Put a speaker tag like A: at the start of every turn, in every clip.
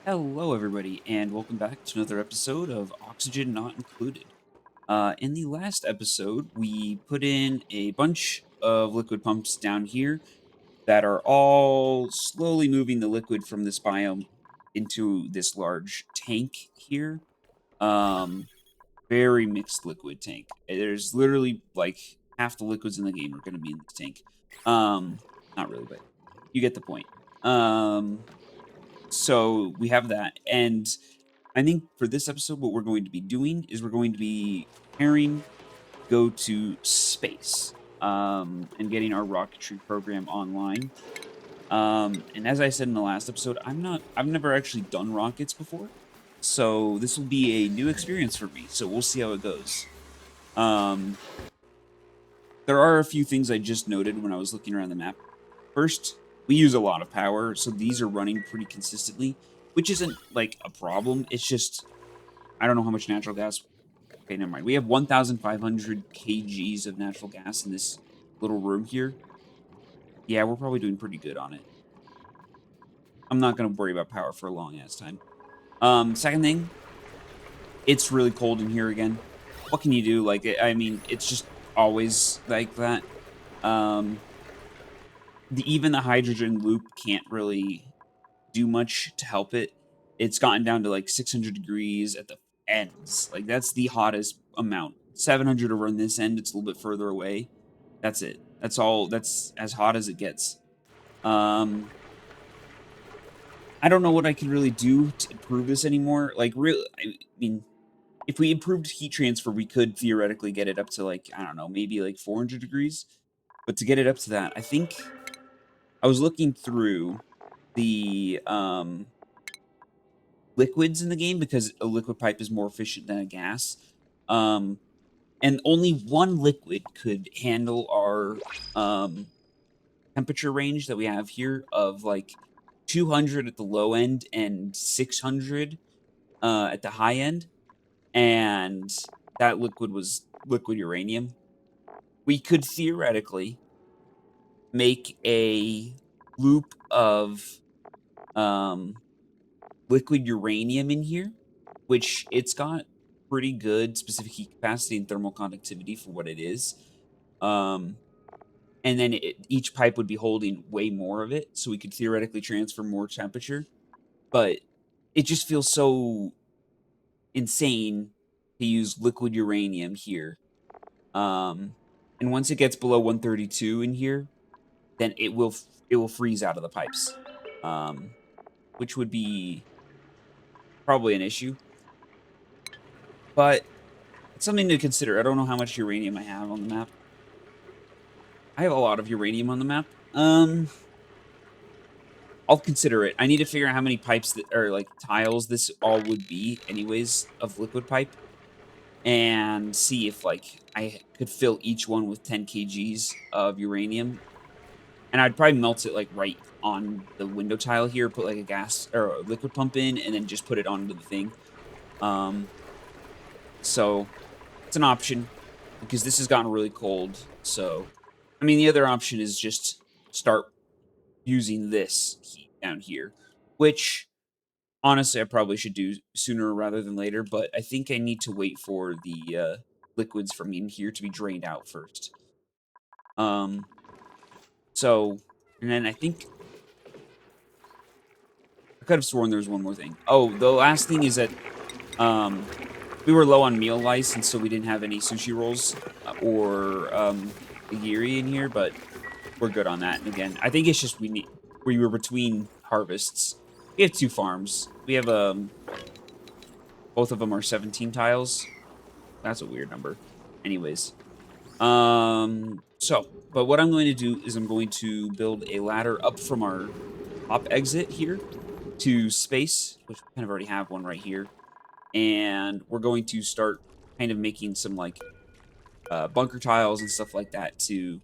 A: Hello, everybody, and welcome back to another episode of Oxygen Not Included. In the last episode, we put in a bunch of liquid pumps down here that are all slowly moving the liquid from this biome into this large tank here. Um, Very mixed liquid tank. There's literally like half the liquids in the game are going to be in this tank. Um, Not really, but you get the point. So we have that, and I think for this episode, what we're going to be doing is we're going to be preparing go to space, and getting our rocketry program online. And as I said in the last episode, I've never actually done rockets before, so this will be a new experience for me. So we'll see how it goes. Um, there are a few things I just noted when I was looking around the map. First, we use a lot of power, so these are running pretty consistently, which isn't like a problem. It's just I don't know how much natural gas. Okay, never mind. We have 1,500 kgs of natural gas in this little room here. Yeah, we're probably doing pretty good on it. I'm not going to worry about power for a long ass time. Second thing, it's really cold in here again. What can you do? Like, I mean, it's just always like that. Um, even the hydrogen loop can't really do much to help it. It's gotten down to like 600 degrees at the ends. Like that's the hottest amount. 700 over on this end. It's a little bit further away. That's it. That's all. That's as hot as it gets. Um, I don't know what I can really do to improve this anymore. Like, really, I mean, if we improved heat transfer, we could theoretically get it up to like I don't know, maybe like 400 degrees. But to get it up to that, I think I was looking through the liquids in the game because a liquid pipe is more efficient than a gas. Um, and only one liquid could handle our temperature range that we have here of like 200 at the low end and 600 at the high end. And that liquid was liquid uranium. We could theoretically make a loop of um, liquid uranium in here, which it's got pretty good specific heat capacity and thermal conductivity for what it is. Um, and then each pipe would be holding way more of it, so we could theoretically transfer more temperature. But it just feels so insane to use liquid uranium here. Um, and once it gets below 132 in here, then it will freeze out of the pipes, um, which would be probably an issue. But it's something to consider. I don't know how much uranium I have on the map. I have a lot of uranium on the map. I'll consider it. I need to figure out how many pipes that are like tiles this all would be, anyways, of liquid pipe, and see if like I could fill each one with 10 kgs of uranium. And I'd probably melt it like right on the window tile here, put like a gas or a liquid pump in, and then just put it onto the thing. Um, so it's an option because this has gotten really cold. So, I mean, the other option is just start using this heat down here, which honestly I probably should do sooner rather than later. But I think I need to wait for the liquids from in here to be drained out first. Um, so, and then I think I could have sworn there was one more thing. Oh, the last thing is that um, we were low on meal lice, and so we didn't have any sushi rolls or nigiri in here, but we're good on that. And again, I think it's just we were between harvests. We have two farms. We have both of them are 17 tiles. That's a weird number. Anyways, but what I'm going to do is I'm going to build a ladder up from our top exit here to space, which we kind of already have one right here, and we're going to start kind of making some like bunker tiles and stuff like that to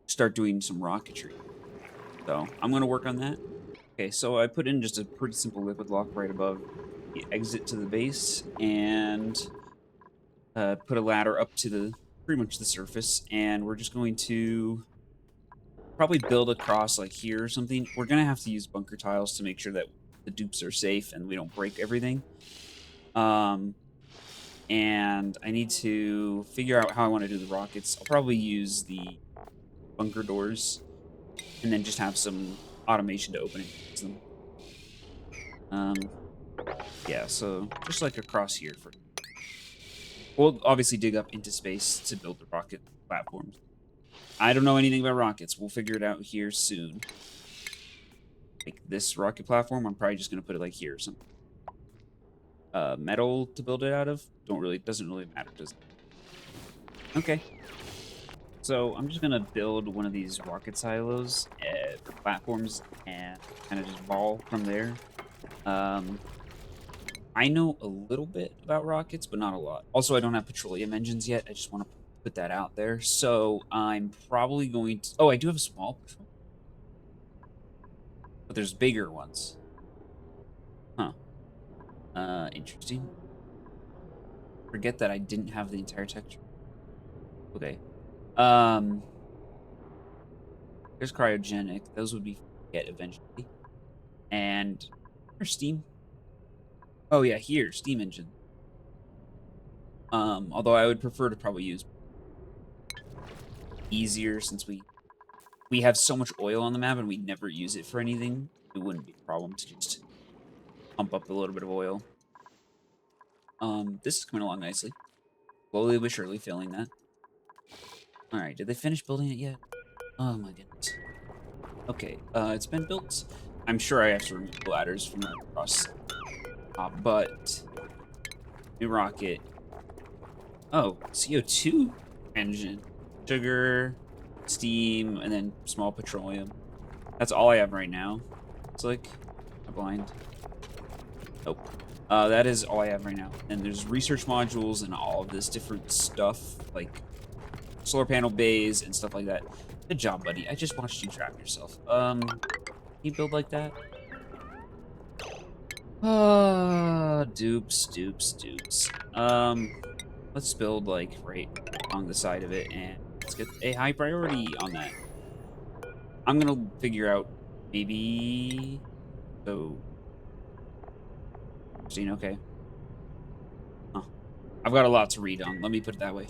A: start doing some rocketry. So I'm going to work on that. Okay, so I put in just a pretty simple liquid lock right above the exit to the base, and put a ladder up to the pretty much the surface, and we're just going to probably build across like here or something. We're gonna have to use bunker tiles to make sure that the dupes are safe and we don't break everything. Um, and I need to figure out how I want to do the rockets. I'll probably use the bunker doors and then just have some automation to open and close them. Yeah, so just like across here for. We'll obviously dig up into space to build the rocket platforms. I don't know anything about rockets. We'll figure it out here soon. Like this rocket platform, I'm probably just gonna put it like here or something. Metal to build it out of. Doesn't really matter, does it? Okay. So I'm just gonna build one of these rocket silos for platforms and kind of just ball from there. Um, I know a little bit about rockets, but not a lot. Also, I don't have petroleum engines yet. I just want to put that out there. So I'm probably going to. Oh, I do have a small petrol, but there's bigger ones. Huh. Interesting. Forget that I didn't have the entire texture. Okay. Um, there's cryogenic. Those would be get eventually. And there's steam. Oh yeah, here steam engine. Although I would prefer to probably use easier since we have so much oil on the map and we never use it for anything. It wouldn't be a problem to just pump up a little bit of oil. This is coming along nicely. Slowly but surely filling that. All right, did they finish building it yet? Oh my goodness. Okay, it's been built. I'm sure I have to remove the ladders from across top, but new rocket. Oh, CO2 engine, sugar, steam, and then small petroleum. That's all I have right now. It's like I'm blind. Nope. That is all I have right now. And there's research modules and all of this different stuff, like solar panel bays and stuff like that. Good job, buddy. I just watched you trap yourself. Can you build like that? Dupes. Let's build like right along the side of it, and let's get a high priority on that. I'm gonna figure out maybe. So, okay. Huh. I've got a lot to read on. Let me put it that way.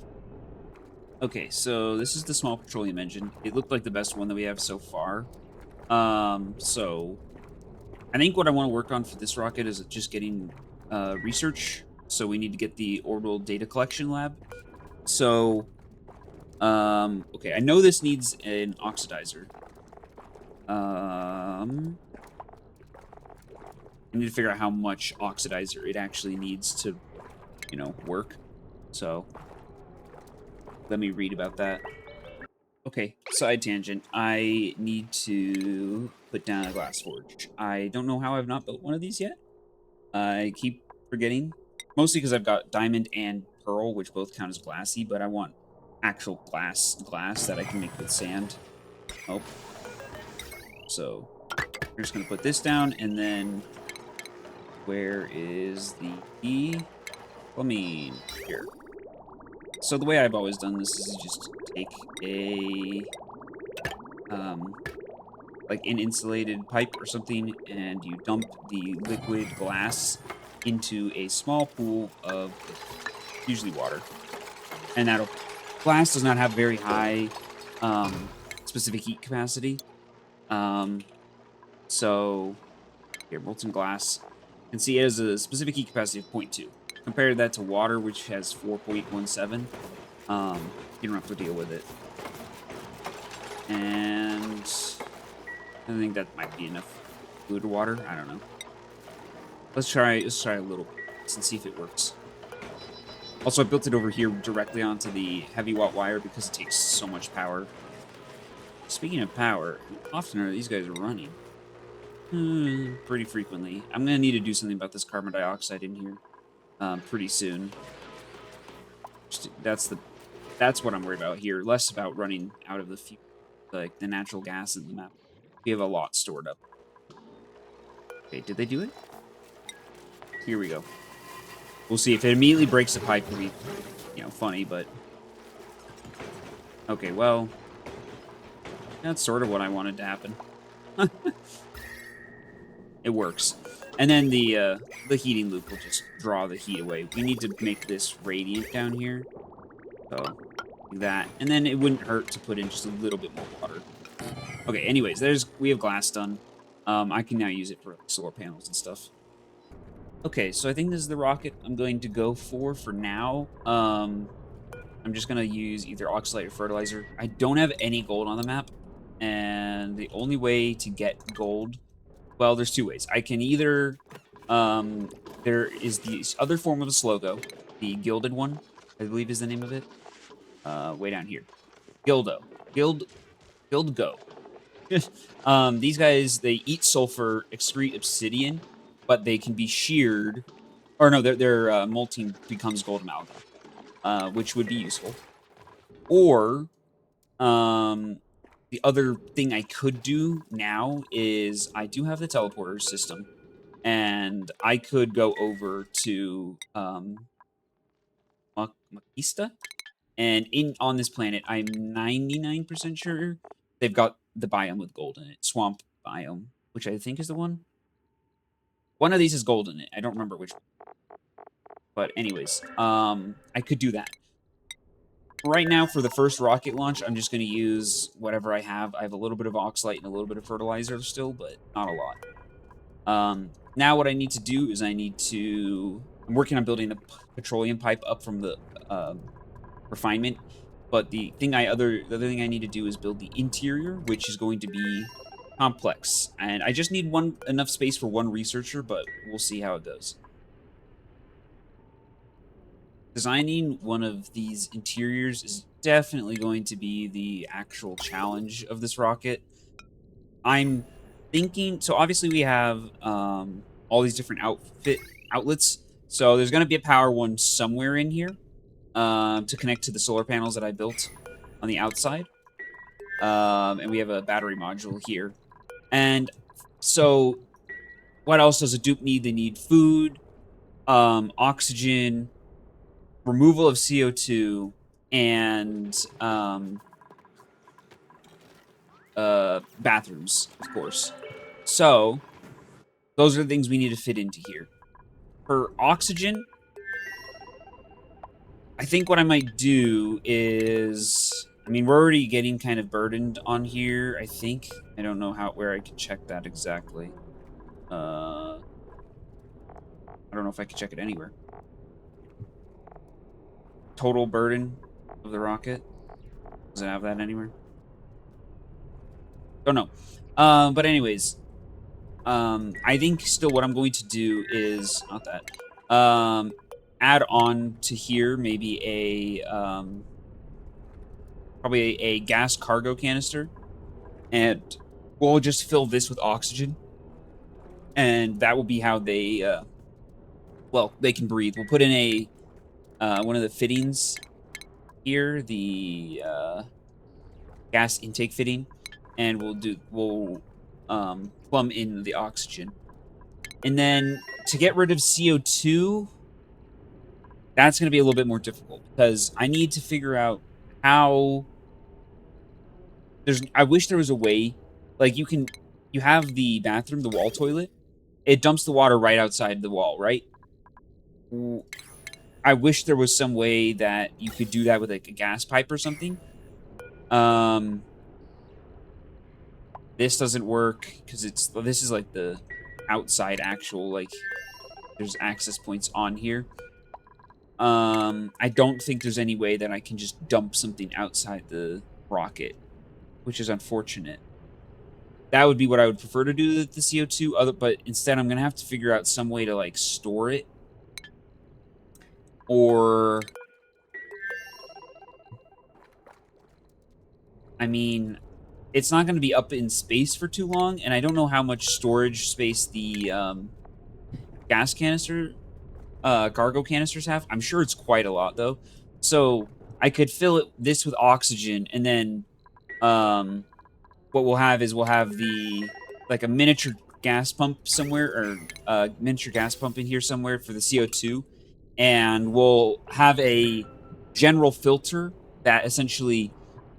A: Okay, so this is the small petroleum engine. It looked like the best one that we have so far. So I think what I want to work on for this rocket is just getting research. So we need to get the orbital data collection lab. So, okay, I know this needs an oxidizer. I need to figure out how much oxidizer it actually needs to, work. So let me read about that. Okay, side tangent. I need to put down a glass forge. I don't know how I've not built one of these yet. I keep forgetting. Mostly because I've got diamond and pearl, which both count as glassy, but I want actual glass that I can make with sand. Oh. So we're just gonna put this down, and then where is the plumbing? Here. So the way I've always done this is you just take a like an insulated pipe or something, and you dump the liquid glass into a small pool of usually water. And that'll glass does not have very high specific heat capacity. So here, molten glass. You can see it has a specific heat capacity of 0.2. Compare that to water, which has 4.17. You don't have to deal with it. And I think that might be enough fluid water. I don't know. Let's try a little and see if it works. Also, I built it over here directly onto the heavy watt wire because it takes so much power. Speaking of power, how often are these guys running? Pretty frequently. I'm gonna need to do something about this carbon dioxide in here pretty soon. That's what I'm worried about here. Less about running out of the fuel, like the natural gas in the map. We have a lot stored up. Okay, did they do it? Here we go. We'll see if it immediately breaks the pipe. It'll be, funny, but okay. Well, that's sort of what I wanted to happen. It works. And then the heating loop will just draw the heat away. We need to make this radiant down here. So that. And then it wouldn't hurt to put in just a little bit more water. Okay, anyways, we have glass done. I can now use it for solar panels and stuff. Okay, so I think this is the rocket I'm going to go for now. I'm just gonna use either oxalate or fertilizer. I don't have any gold on the map, and the only way to get gold, well, there's two ways. I can either, there is the other form of a slogo, the gilded one, I believe is the name of it. Way down here, Gildo, Guild Go. These guys, they eat sulfur, excrete obsidian, but they can be sheared, or no, their molting becomes gold amalgam, which would be useful. Or the other thing I could do now is I do have the teleporter system, and I could go over to Makista, and on this planet, I'm 99% sure they've got the biome with gold in it, swamp biome, which I think is the one. One of these is gold in it. I don't remember which one. But anyways, I could do that. Right now, for the first rocket launch, I'm just going to use whatever I have. I have a little bit of oxalate and a little bit of fertilizer still, but not a lot. Now what I need to do is I'm working on building a petroleum pipe up from the refinement. But the other thing I need to do is build the interior, which is going to be complex. And I just need enough space for one researcher, but we'll see how it goes. Designing one of these interiors is definitely going to be the actual challenge of this rocket. I'm thinking, so obviously we have all these different outlets. So there's going to be a power one somewhere in here to connect to the solar panels that I built on the outside. And we have a battery module here. And so what else does a dupe need? They need food, oxygen, removal of CO2, and bathrooms, of course. So those are the things we need to fit into here. For oxygen, I think what I might do is, I mean, we're already getting kind of burdened on here, I think. I don't know where I can check that exactly. I don't know if I can check it anywhere. Total burden of the rocket. Does it have that anywhere? Don't know. But anyways, I think still what I'm going to do is not that. Add on to here maybe probably a gas cargo canister, and we'll just fill this with oxygen, and that will be how they they can breathe. We'll put in a one of the fittings here, the gas intake fitting, and we'll plumb in the oxygen. And then to get rid of CO2, that's going to be a little bit more difficult because I need to figure out how I wish there was a way, like you have the bathroom, the wall toilet, it dumps the water right outside the wall, right? I wish there was some way that you could do that with like a gas pipe or something. This doesn't work because this is like the outside actual, like there's access points on here. I don't think there's any way that I can just dump something outside the rocket, which is unfortunate. That would be what I would prefer to do with the CO2, but instead I'm going to have to figure out some way to like store it. Or, I mean, it's not going to be up in space for too long, and I don't know how much storage space the gas canister, cargo canisters have. I'm sure it's quite a lot, though. So I could fill this with oxygen, and then what we'll have is like a miniature gas pump somewhere, or a miniature gas pump in here somewhere for the CO2, and we'll have a general filter that essentially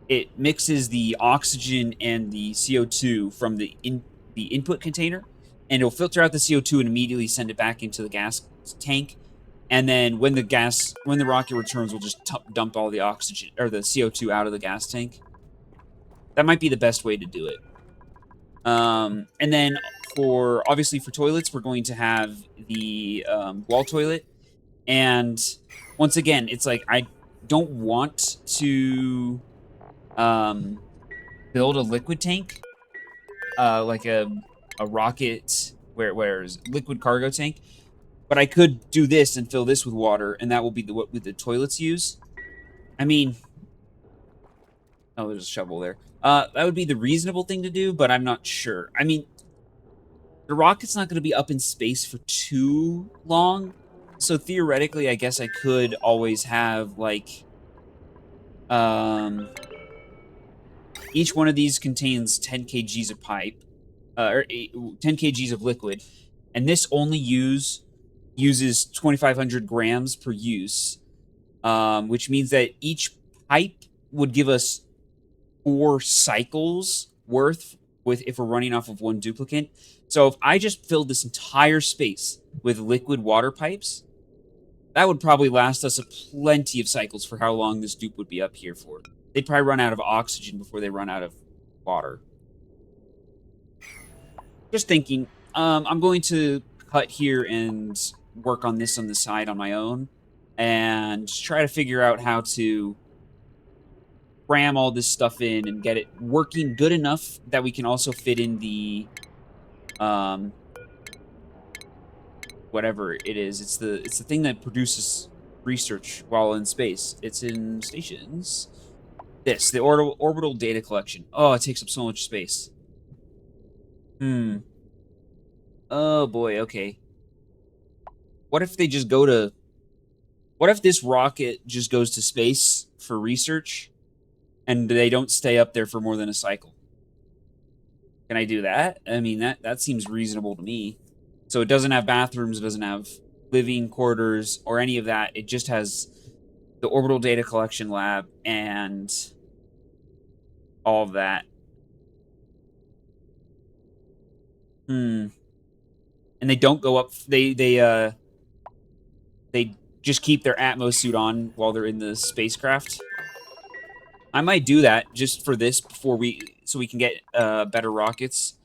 A: it mixes the oxygen and the CO2 from the input container, and it'll filter out the CO2 and immediately send it back into the gas tank. And then when the rocket returns, we'll just dump all the oxygen or the CO2 out of the gas tank. That might be the best way to do it. And then obviously for toilets, we're going to have the wall toilet. And once again, it's like I don't want to build a liquid tank, like a rocket where's liquid cargo tank. But I could do this and fill this with water, and that will be what the toilets use. I mean, oh, there's a shovel there. That would be the reasonable thing to do, but I'm not sure. I mean, the rocket's not going to be up in space for too long, so theoretically, I guess I could always have like, each one of these contains 10 kgs of pipe, or 10 kgs of liquid, and this only uses 2,500 grams per use, which means that each pipe would give us 4 cycles worth if we're running off of one duplicate. So if I just filled this entire space with liquid water pipes, that would probably last us plenty of cycles for how long this dupe would be up here for. They'd probably run out of oxygen before they run out of water. Just thinking. I'm going to cut here and work on this on the side on my own, and try to figure out how to cram all this stuff in and get it working good enough that we can also fit in the whatever it is. It's the thing that produces research while in space. It's in stations. The orbital data collection. Oh, it takes up so much space. Oh boy, okay. What if they just go to... What if this rocket just goes to space for research, and they don't stay up there for more than a cycle? Can I do that? I mean, that seems reasonable to me. So it doesn't have bathrooms, it doesn't have living quarters, or any of that. It just has the orbital data collection lab and all of that. And they don't go up... They just keep their Atmos suit on while they're in the spacecraft. I might do that just for this so we can get better rockets.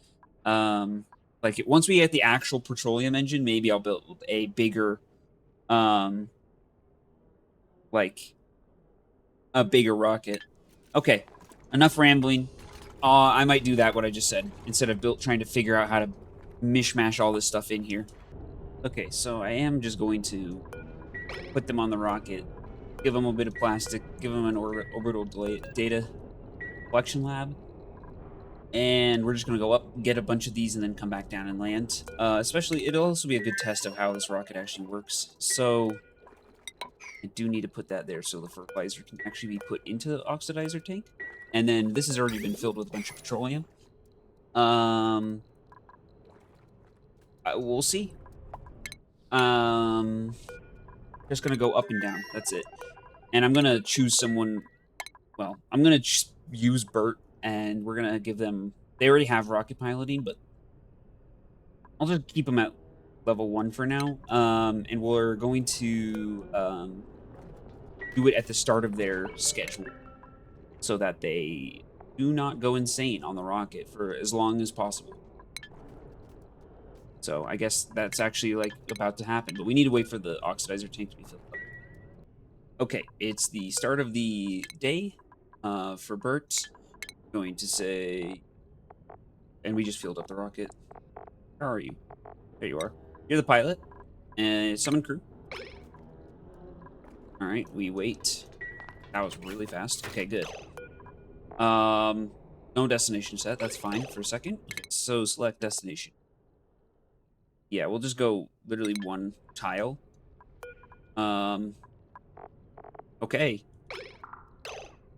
A: Like once we get the actual petroleum engine, maybe I'll build a bigger, like a bigger rocket. Okay, enough rambling. I might do that, what I just said, instead of trying to figure out how to mishmash all this stuff in here. Okay, so I am just going to put them on the rocket, give them a bit of plastic, give them an orbital data collection lab, and we're just going to go up, get a bunch of these, and then come back down and land. Especially, it'll also be a good test of how this rocket actually works. So I do need to put that there so the fertilizer can actually be put into the oxidizer tank. And then this has already been filled with a bunch of petroleum. We'll see. Just gonna go up and down. That's it. And I'm gonna choose someone. Well, I'm gonna use Bert, and we're gonna give them. They already have rocket piloting, but I'll just keep them at level 1 for now. And we're going to do it at the start of their schedule, so that they do not go insane on the rocket for as long as possible. So I guess that's actually like about to happen, but we need to wait for the oxidizer tank to be filled up. Okay, it's the start of the day for Bert. I'm going to say, and we just filled up the rocket. Where are you? There you are. You're the pilot. And summon crew. All right, we wait. That was really fast. Okay, good. No destination set. That's fine for a second. Okay, so select destination. Yeah, we'll just go literally one tile. Okay.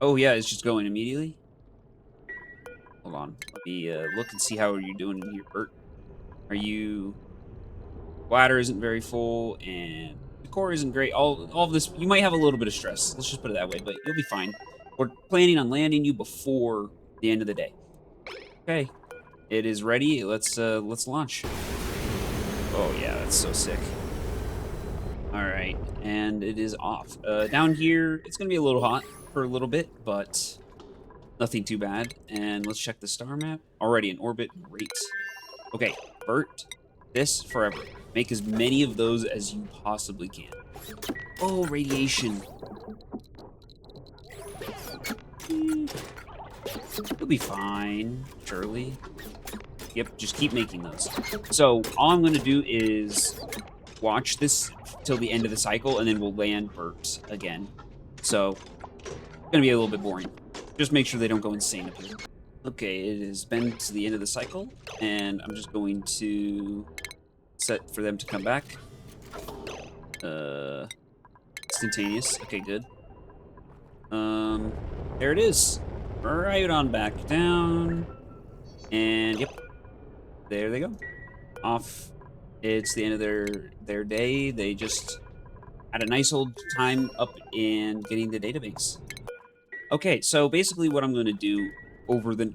A: Oh, yeah, it's just going immediately. Hold on. Let me look and see how you're doing in here, Bert. Are you... Bladder isn't very full, and the core isn't great. All of this... You might have a little bit of stress. Let's just put it that way, but you'll be fine. We're planning on landing you before the end of the day. Okay. It is ready. Let's launch. Oh, yeah, that's so sick. All right, and it is off. Down here, it's going to be a little hot for a little bit, but nothing too bad. And let's check the star map. Already in orbit. Great. Okay, Bert, this forever. Make as many of those as you possibly can. Oh, radiation. You'll be fine, surely. Yep, just keep making those. So all I'm going to do is watch this till the end of the cycle, and then we'll land Bert again. So it's going to be a little bit boring. Just make sure they don't go insane up here. Okay, it has been to the end of the cycle, and I'm just going to set for them to come back. Instantaneous. Okay, good. There it is. Right on back down. And yep, there they go. Off. It's the end of their day. They just had a nice old time up in getting the database. Okay, so basically what I'm going to do over the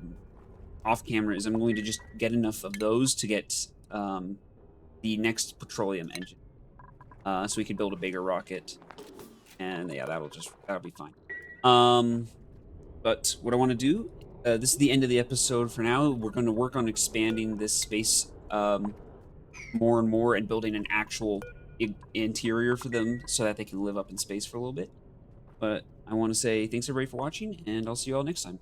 A: off camera is I'm going to just get enough of those to get the next petroleum engine. So we can build a bigger rocket. And yeah, that'll be fine. But what I want to do, this is the end of the episode for now. We're going to work on expanding this space more and more and building an actual interior for them so that they can live up in space for a little bit. But I want to say thanks everybody for watching, and I'll see you all next time.